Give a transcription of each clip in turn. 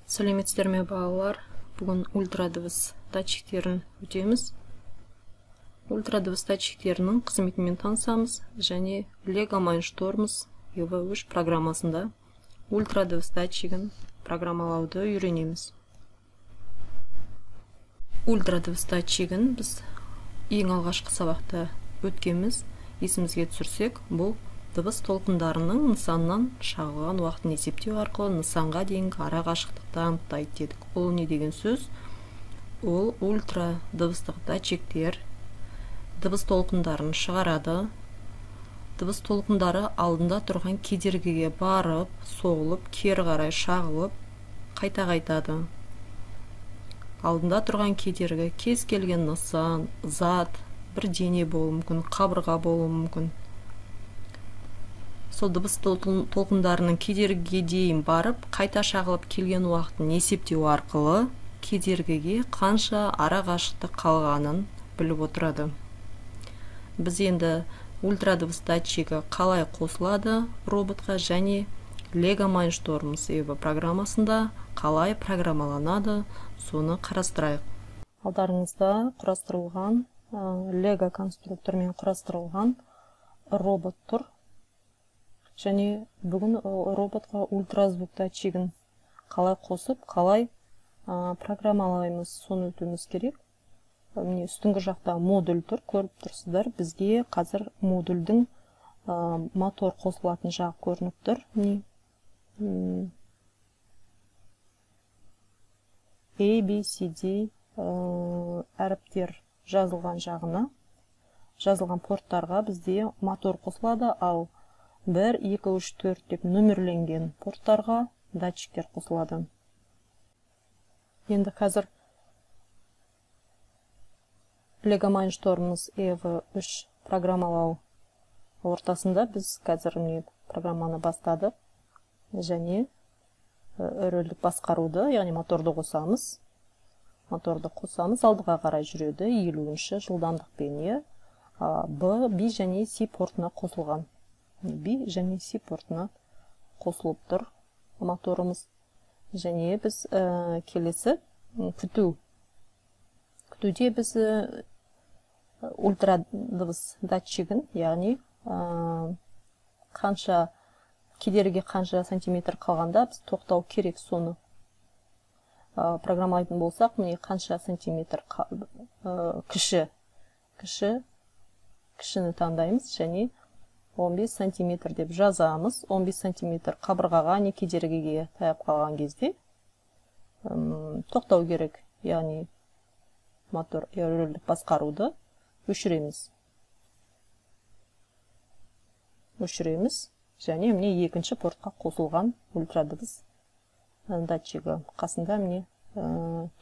Сәлеметсіздер ме балалар? Бүгін ультрадыбыс датчиктерін өтеміз. Ультрадыбыс датчиктерінің қызметімен танысамыз және Lego Mindstorms EV3 программасында ультрадыбыс датчигін программалауды үйренеміз. Ультрадыбыс датчигін біз ең алғашқы сабақта өткенбіз. Есімізге түсірсек, бұл дыбыс толқындарының нысаннан шағылған уақытын есептеу арқылы нысанға дейінгі ара қашықтықты анықтайды дедік. Ол не деген сөз? Ол ультра дыбыстық датчиктер дыбыс толқындарын шығарады. Дыбыс толқындары алдында тұрған кедергіге барып, соғылып, кері қарай шағылып, қайта қайтады. Алдында тұрған кедергі кез келген нысан, зат, бір дене болуы мүмкін, қабырға болуы мүмкін. Сол дыбыс толқындарының кедергіге дейін барып, қайта шағылып келген уақытын есептеу арқылы кедергіге қанша ара қашықтық қалғанын біліп отырады. Біз енді ультрадыбыс датчигі қалай қосылады роботқа және Lego Mindstorms EV программасында қалай программаланады, соны қарастырайық. Алдарыңызда құрастырылған Lego конструктормен құрастырылған робот тұр. Және бүгін роботқа ультразвук датчигін қалай қосып, қалай программалаймыз, соны өтуіміз керек. Міне үстіңгі жақта модуль тұр, көріп тұрсыздар. Бізге қазір модульдің мотор қосылатын жағы көрініп тұр. A, B, C, D әріптер жазылған жағына, жазылған порттарға бізде мотор қосылады, ал 1, 2, 3, 4 деп нөмірленген порттарға датчиктер қосылады. Енді қазір Lego Mindstorms EV3 программалау ортасында біз қазір программаны бастадық және рөлдік басқаруды, яғни моторды қосамыз. Моторды қосамыз, алдыға қарай жүреді, 50-ші жылдамдықпен. B және C портына қосылған. B және C портына қосылып тұр моторымыз. Және біз келесі күту. Күтуде біз ультрадыбыс датчигін, яғни қанша кедергіге қанша сантиметр қалғанда біз тоқтау керек, соны программалайтын болсақ, міне қанша сантиметр кішіні таңдаймыз және 15 сантиметр деп жазамыз. 15 сантиметр қабырғаға не кедергіге таяп қалған кезде тоқтау керек, яғни мотор рөлдік басқаруды өшіреміз. Және міне екінші портқа қосылған ультрадыбыс датчигі. Қасында міне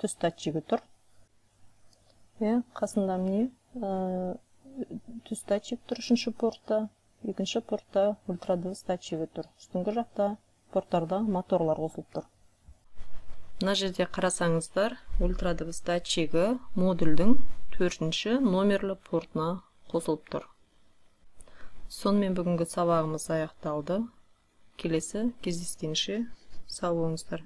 түс датчигі тұр. Қасында міне түс датчик тұр үшінші портта. Екінші портта ультрадыбыс датчигі тұр. Үстіңгі жақта порттарда моторлар қосылып тұр. Мына жерде қарасаңыздар, ультрадыбыс датчигі модульдің 4-ші номерлі портына қосылып тұр. Сонымен бүгінгі сабағымыз аяқталды. Келесі кездескенше сау болыңыздар.